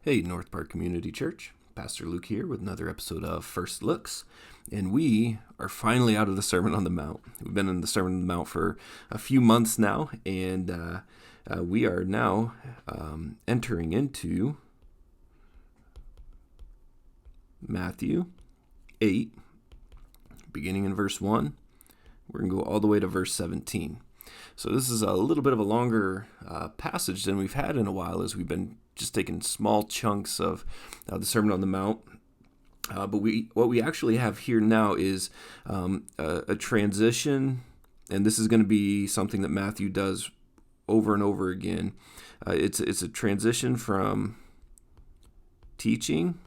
Hey, North Park Community Church. Pastor Luke here with another episode of First Looks, and we are finally out of the Sermon on the Mount. We've been in the Sermon on the Mount for a few months now, and we are now entering into Matthew 8, beginning in verse 1. We're going to go all the way to verse 17. So this is a little bit of a longer passage than we've had in a while, as we've been just taking small chunks of the Sermon on the Mount. But what we actually have here now is a transition, and this is going to be something that Matthew does over and over again. It's a transition from teaching,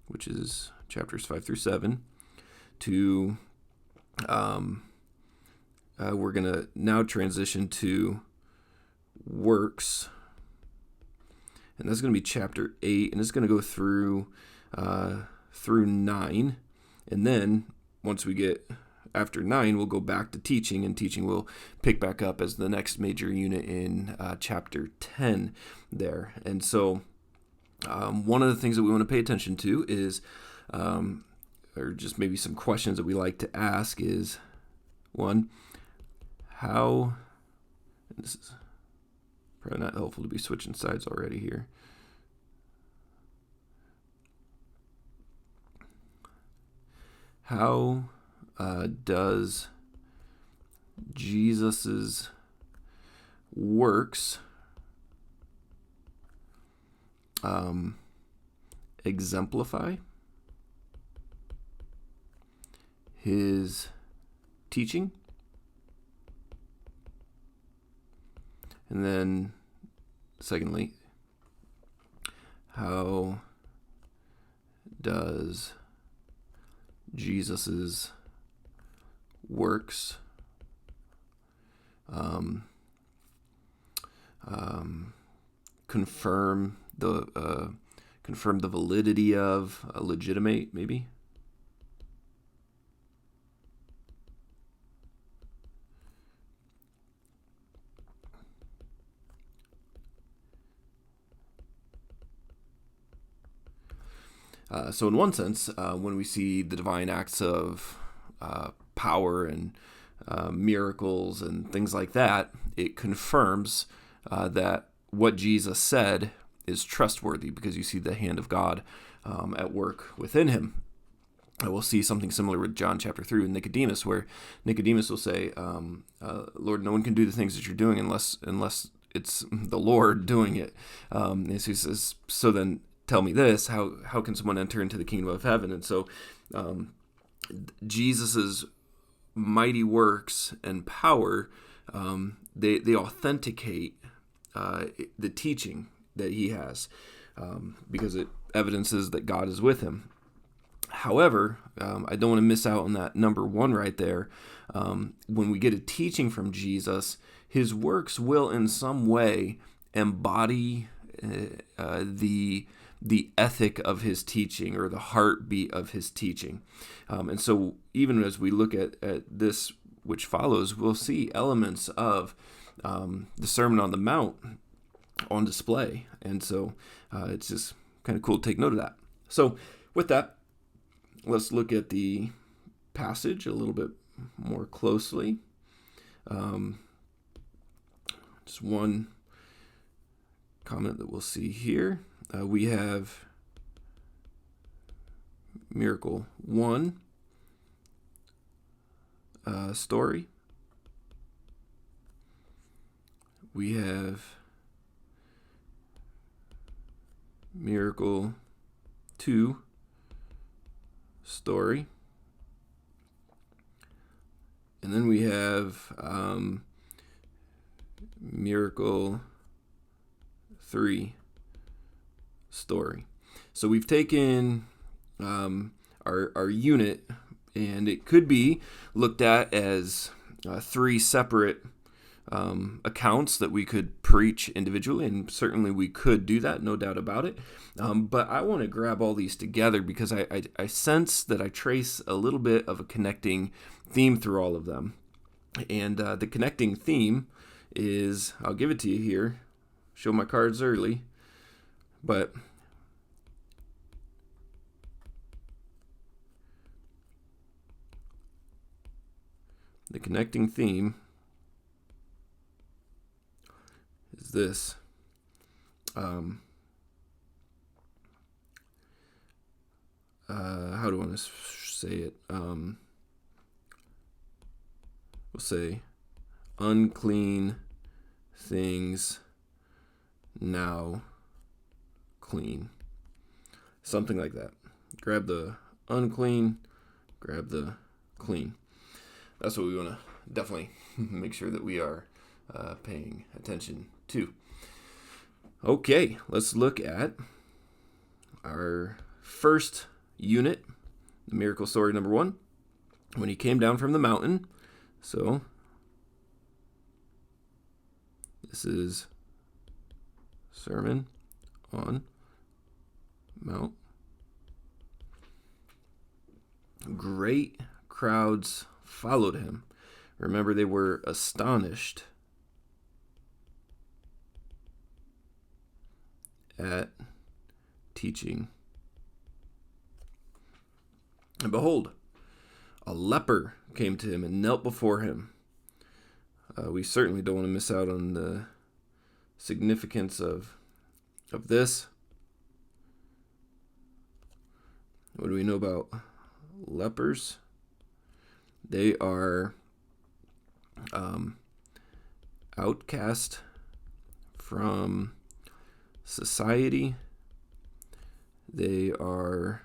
which is chapters 5 through 7, to we're going to now transition to works, and that's going to be chapter 8, and it's going to go through 9, and then once we get after 9, we'll go back to teaching, and teaching will pick back up as the next major unit in chapter 10 there. And so one of the things that we want to pay attention to is, or just maybe some questions that we like to ask is, one, how, this is probably not helpful to be switching sides already here. How does Jesus's works exemplify his teaching? And then, secondly, how does Jesus's works confirm the validity of legitimate, maybe? So in one sense, when we see the divine acts of power and miracles and things like that, it confirms that what Jesus said is trustworthy, because you see the hand of God at work within him. We'll see something similar with John chapter 3 with Nicodemus, where Nicodemus will say, Lord, no one can do the things that you're doing unless it's the Lord doing it. And so he says, so then tell me this, how can someone enter into the kingdom of heaven? And so Jesus's mighty works and power, they authenticate the teaching that he has, because it evidences that God is with him. However, I don't want to miss out on that number one right there. When we get a teaching from Jesus, his works will in some way embody the ethic of his teaching, or the heartbeat of his teaching. And so even as we look at this which follows, we'll see elements of the Sermon on the Mount on display. And so it's just kind of cool to take note of that. So with that, let's look at the passage a little bit more closely. Just one comment that we'll see here. We have Miracle 1 story. We have Miracle 2 story. And then we have Miracle 3 story. So we've taken our unit, and it could be looked at as 3 separate accounts that we could preach individually, and certainly we could do that, no doubt about it. But I want to grab all these together because I sense that I trace a little bit of a connecting theme through all of them. And the connecting theme is, I'll give it to you here, show my cards early. But the connecting theme is this. How do I want to say it? We'll say unclean things now clean. Something like that. Grab the unclean, grab the clean. That's what we want to definitely make sure that we are paying attention to. Okay, let's look at our first unit, the miracle story number 1, when he came down from the mountain. So this is Sermon on Mount. Great crowds followed him. Remember, they were astonished at teaching. And behold, a leper came to him and knelt before him. We certainly don't want to miss out on the significance of this. What do we know about lepers? They are outcast from society. They are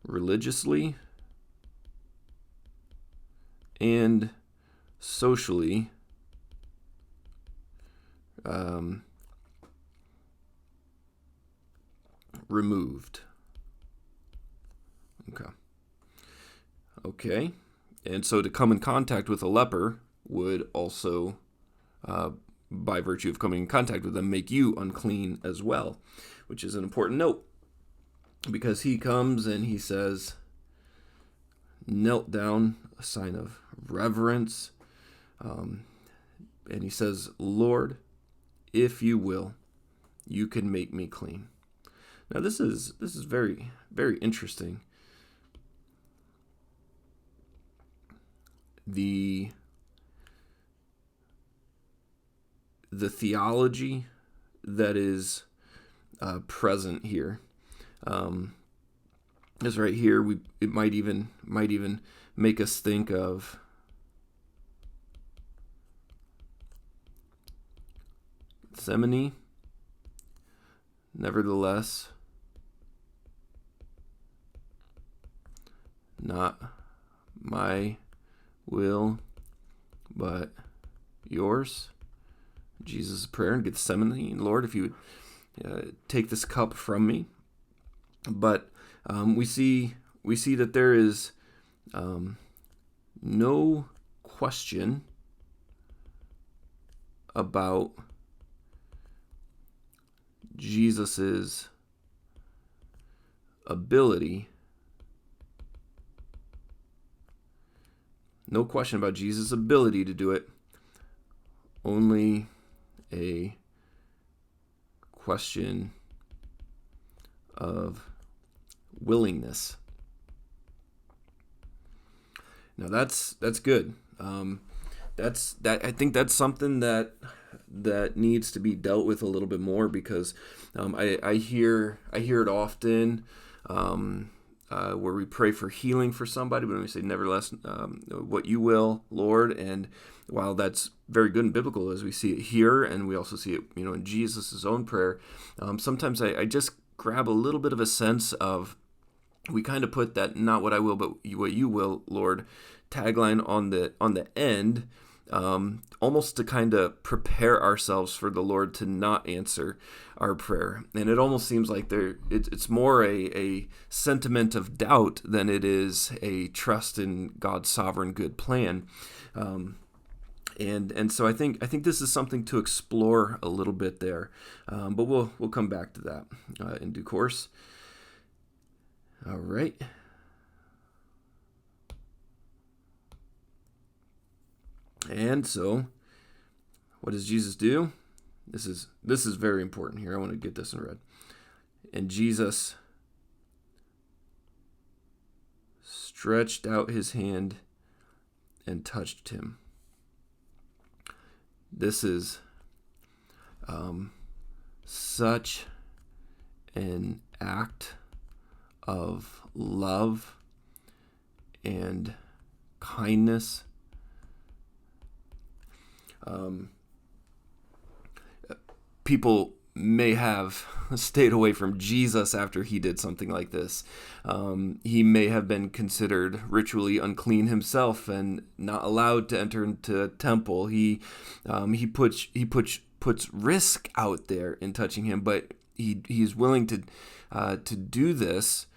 religiously and socially removed. Okay. And so to come in contact with a leper would also, by virtue of coming in contact with them, make you unclean as well, which is an important note. Because he comes and he says, knelt down, a sign of reverence. And he says, Lord, if you will, you can make me clean. Now this is very, very interesting. The theology that is present here is right here. It might even make us think of Gethsemane. Nevertheless, not my will, but yours. Jesus' prayer in Gethsemane, Lord, if you would take this cup from me. But we see that there is no question about Jesus's ability. No question about Jesus' ability to do it. Only a question of willingness. Now that's good. I think that's something that needs to be dealt with a little bit more, because I hear it often where we pray for healing for somebody, but we say, nevertheless, what you will, Lord. And while that's very good and biblical, as we see it here, and we also see it, in Jesus' own prayer, sometimes I just grab a little bit of a sense of, we kind of put that "not what I will, but what you will, Lord" tagline on the end, almost to kind of prepare ourselves for the Lord to not answer our prayer. And it almost seems like it's more a sentiment of doubt than it is a trust in God's sovereign good plan. And so I think this is something to explore a little bit there, but we'll come back to that in due course. All right. And so, what does Jesus do? This is very important here. I want to get this in red. And Jesus stretched out his hand and touched him. This is such an act of love and kindness. People may have stayed away from Jesus after he did something like this. He may have been considered ritually unclean himself and not allowed to enter into a temple. He puts risk out there in touching him, but he's willing to do this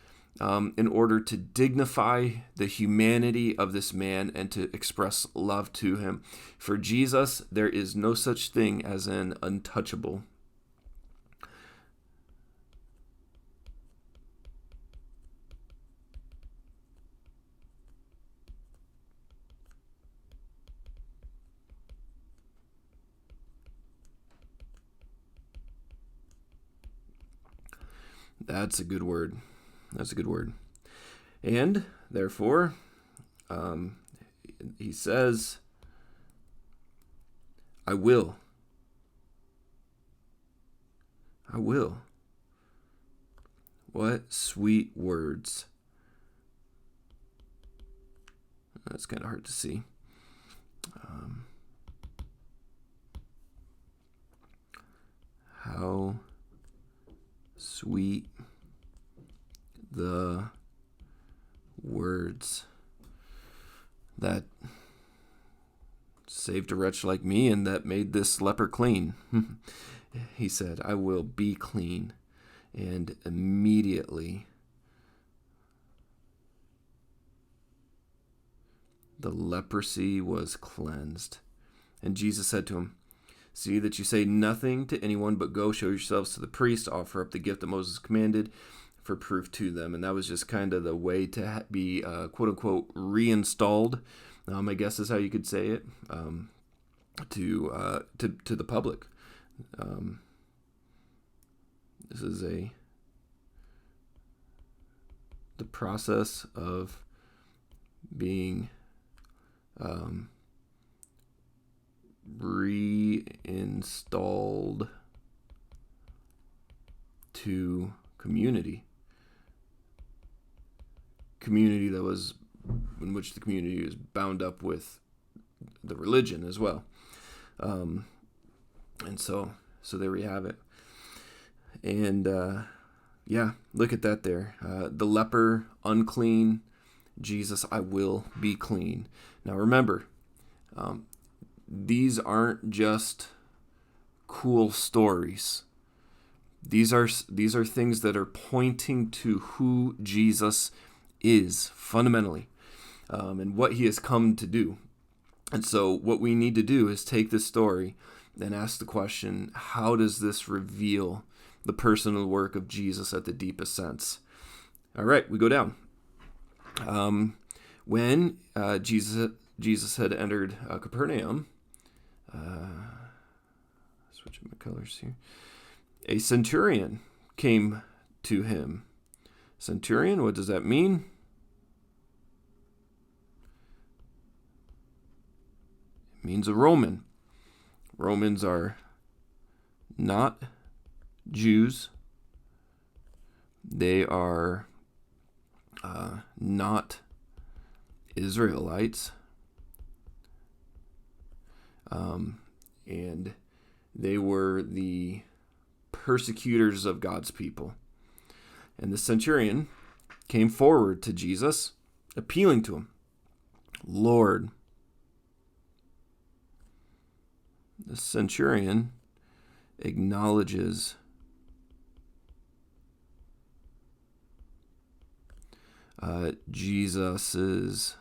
in order to dignify the humanity of this man and to express love to him. For Jesus, there is no such thing as an untouchable. That's a good word. That's a good word. And therefore, he says, I will. I will. What sweet words. That's kind of hard to see. How sweet the words that saved a wretch like me and that made this leper clean. He said, I will be clean. And immediately the leprosy was cleansed. And Jesus said to him, see that you say nothing to anyone, but go show yourselves to the priest, offer up the gift that Moses commanded for proof to them. And that was just kind of the way to be, quote unquote, reinstalled, I guess is how you could say it, to the public. This is the process of being reinstalled to community that was in which the community was bound up with the religion as well, and so there we have it. And look at that there. The leper unclean, Jesus, I will be clean. Now remember, these aren't just cool stories. These are things that are pointing to who Jesus is fundamentally, and what he has come to do. And so what we need to do is take this story and ask the question, how does this reveal the personal work of Jesus at the deepest sense? All right, we go down. When Jesus had entered Capernaum, switching my colors here, a centurion came to him. Centurion, what does that mean? It means a Roman. Romans are not Jews. They are not Israelites. And they were the persecutors of God's people. And the centurion came forward to Jesus, appealing to him, Lord. The centurion acknowledges Jesus's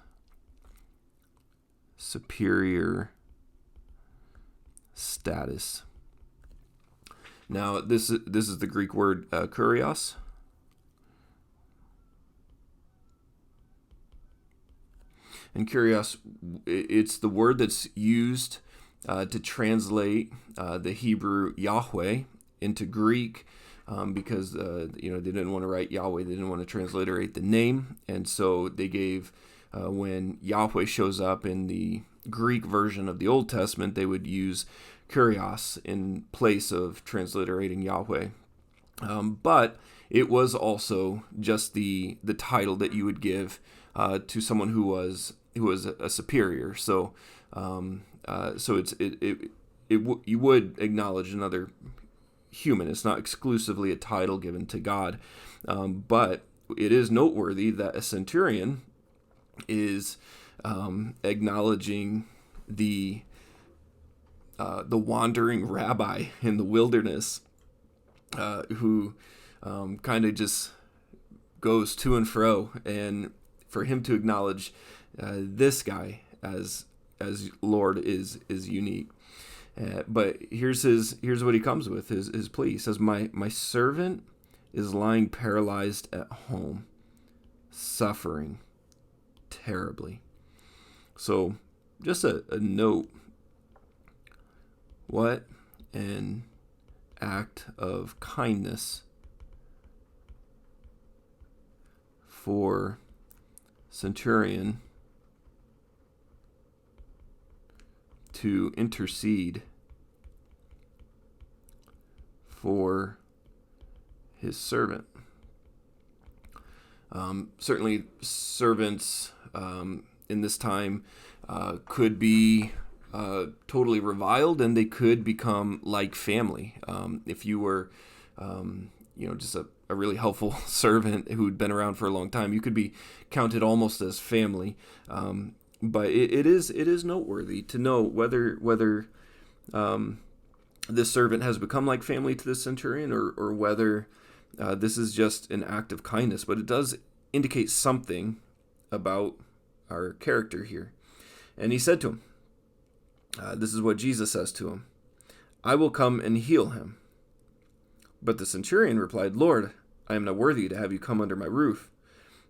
superior status. Now, this is the Greek word kurios. And kurios, it's the word that's used to translate the Hebrew Yahweh into Greek because they didn't want to write Yahweh, they didn't want to transliterate the name, and so they gave when Yahweh shows up in the Greek version of the Old Testament, they would use Kyrios in place of transliterating Yahweh. But it was also just the title that you would give to someone who was a superior. So you would acknowledge another human. It's not exclusively a title given to God, but it is noteworthy that a centurion is acknowledging the wandering rabbi in the wilderness who kind of just goes to and fro, and for him to acknowledge this guy as Lord is unique. But here's what he comes with, his plea. He says, my servant is lying paralyzed at home, suffering terribly. So just a note, what an act of kindness for centurion to intercede for his servant. Certainly servants in this time could be totally reviled, and they could become like family. If you were just a really helpful servant who'd been around for a long time, you could be counted almost as family. But it is noteworthy to know whether this servant has become like family to this centurion, or whether this is just an act of kindness. But it does indicate something about our character here. And he said to him, this is what Jesus says to him, I will come and heal him. But the centurion replied, Lord, I am not worthy to have you come under my roof,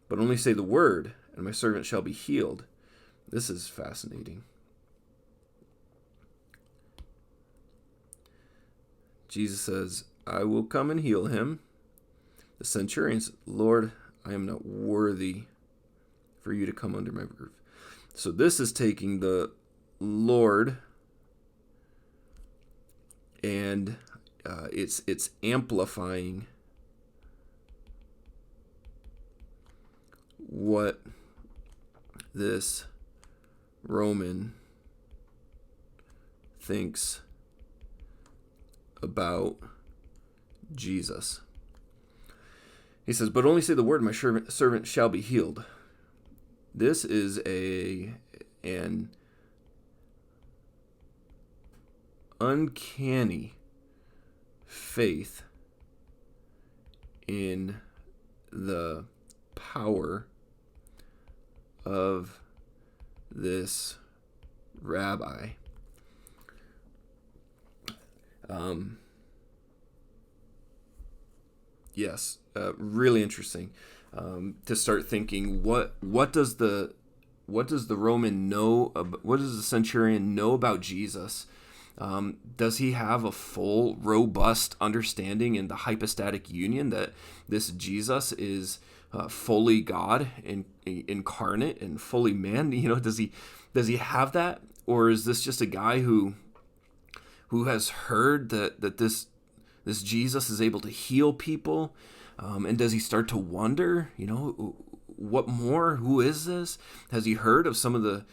but only say the word, and my servant shall be healed. This is fascinating. Jesus says, I will come and heal him. The centurion says, Lord, I am not worthy for you to come under my roof. So this is taking the Lord and it's amplifying what this Roman thinks about Jesus. He says, but only say the word, my servant shall be healed. This is an uncanny faith in the power of this rabbi. Yes, really interesting to start thinking what does the Roman know? What does the centurion know about Jesus? Does he have a full, robust understanding in the hypostatic union that this Jesus is fully God and incarnate and fully man? Does he have that, or is this just a guy who has heard that this Jesus is able to heal people, and does he start to wonder, what more? Who is this? Has he heard of some of the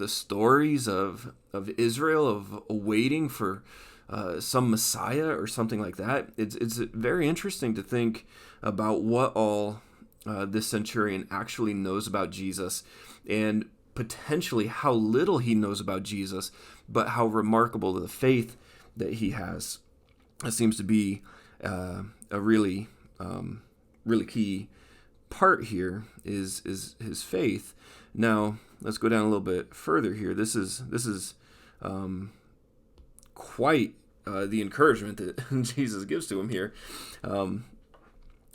stories of Israel, of waiting for some Messiah or something like that? It's very interesting to think about what all this centurion actually knows about Jesus, and potentially how little he knows about Jesus, but how remarkable the faith that he has. It seems to be a really key part here is his faith. Now let's go down a little bit further here. This is quite the encouragement that Jesus gives to him here.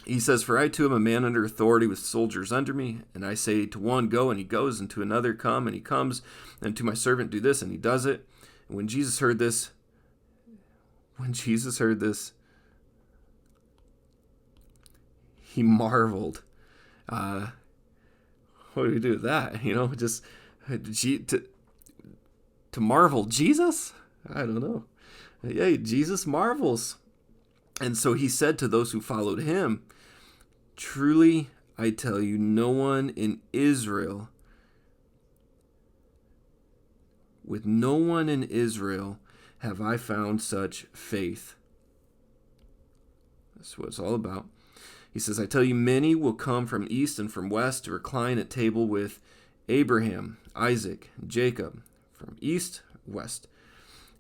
He says, for I too am a man under authority with soldiers under me, and I say to one, go, and he goes, and to another, come, and he comes, and to my servant, do this, and he does it. When Jesus heard this, he marveled. What do we do with that? Just to marvel Jesus? I don't know. Yeah, Jesus marvels. And so he said to those who followed him, "Truly, I tell you, no one in Israel, have I found such faith." That's what it's all about. He says, "I tell you, many will come from east and from west to recline at table with Abraham, Isaac, and Jacob, from east, west,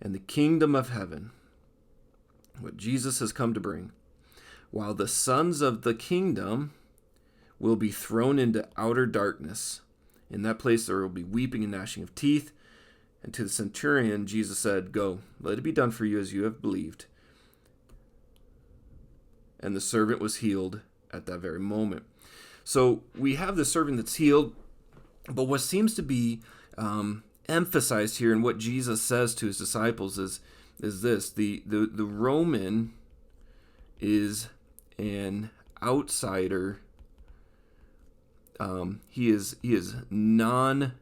and the kingdom of heaven," what Jesus has come to bring, "while the sons of the kingdom will be thrown into outer darkness. In that place there will be weeping and gnashing of teeth." And to the centurion, Jesus said, "Go, let it be done for you as you have believed." And the servant was healed at that very moment. So we have the servant that's healed, but what seems to be emphasized here in what Jesus says to his disciples is this: the Roman is an outsider. He is non-covenant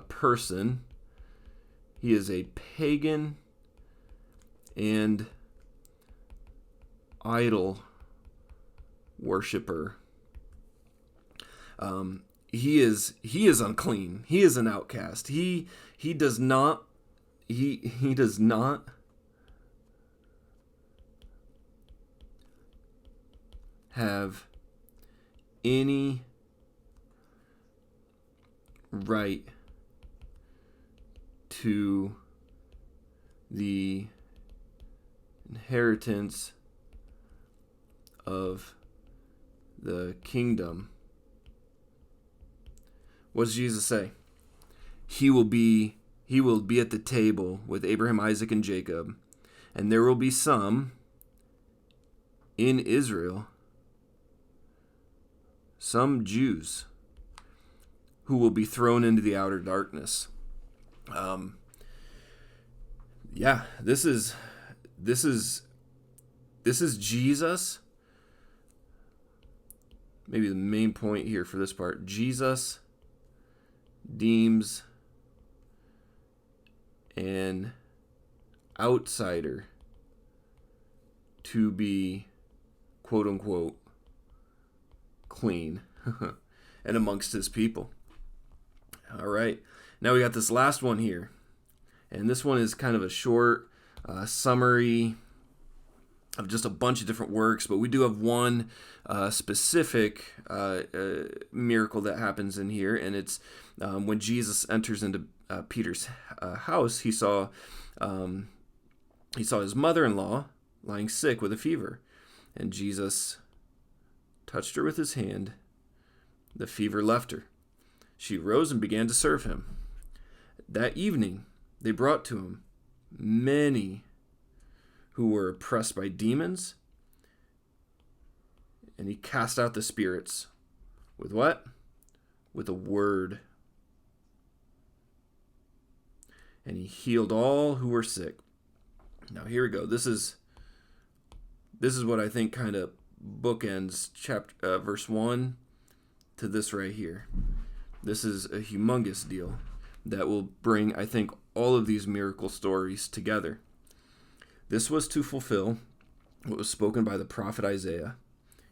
person. He is a pagan and idol worshiper. He is unclean. He is an outcast. He does not have any right to the inheritance of the kingdom. What does Jesus say? He will be at the table with Abraham, Isaac, and Jacob, and there will be some in Israel, some Jews, who will be thrown into the outer darkness. This is Jesus. Maybe the main point here for this part: Jesus deems an outsider to be, quote unquote, clean and amongst his people. All right, now we got this last one here, and this one is kind of a short summary of just a bunch of different works, but we do have one specific miracle that happens in here, and it's when Jesus enters into Peter's house. He saw his mother-in-law lying sick with a fever, and Jesus touched her with his hand. The fever left her. She rose and began to serve him. That evening, they brought to him many who were oppressed by demons, and he cast out the spirits. With what? With a word. And he healed all who were sick. Now here we go. This is what I think kind of bookends verse 1 to this right here. This is a humongous deal that will bring, I think, all of these miracle stories together. This was to fulfill what was spoken by the prophet Isaiah.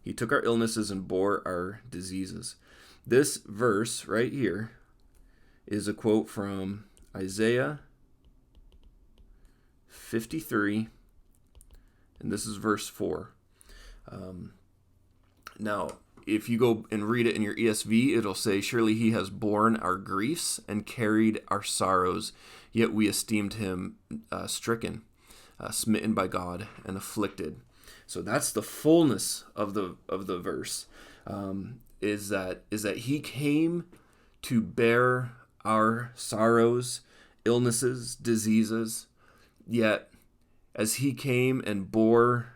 He took our illnesses and bore our diseases. This verse right here is a quote from Isaiah 53, and this is verse 4. Now, if you go and read it in your ESV, it'll say, "Surely he has borne our griefs and carried our sorrows, yet we esteemed him stricken, smitten by God, and afflicted." So that's the fullness of the verse. Is that he came to bear our sorrows, illnesses, diseases, yet as he came and bore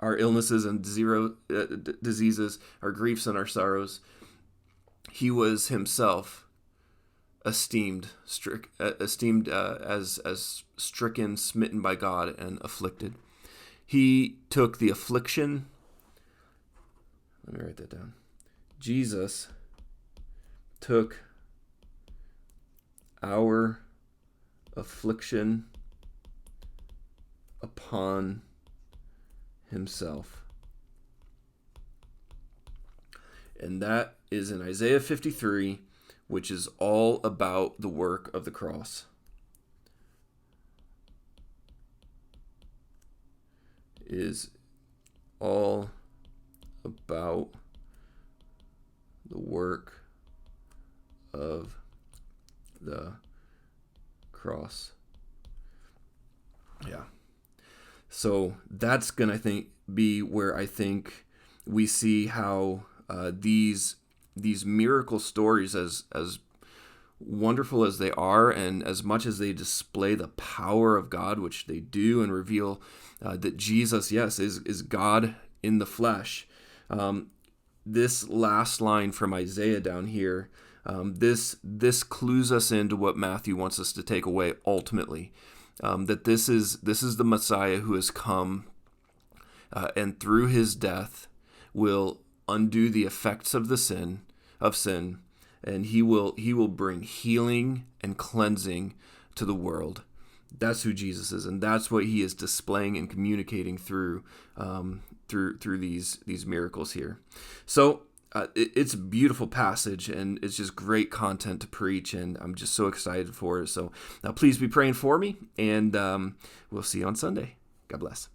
our illnesses and diseases, our griefs and our sorrows, he was himself esteemed as stricken, smitten by God, and afflicted. He took the affliction. Let me write that down. Jesus took our affliction upon himself. And that is in Isaiah 53, which is all about the work of the cross. Is all about the work of the cross. Yeah. So that's going to be where I think we see how these miracle stories, as wonderful as they are, and as much as they display the power of God, which they do, and reveal that Jesus, yes, is God in the flesh. This last line from Isaiah down here, this clues us into what Matthew wants us to take away ultimately. That this is the Messiah who has come, and through his death will undo the effects of sin, and he will bring healing and cleansing to the world. That's who Jesus is, and that's what he is displaying and communicating through these miracles here. So it's a beautiful passage, and it's just great content to preach, and I'm just so excited for it. So please be praying for me, and we'll see you on Sunday. God bless.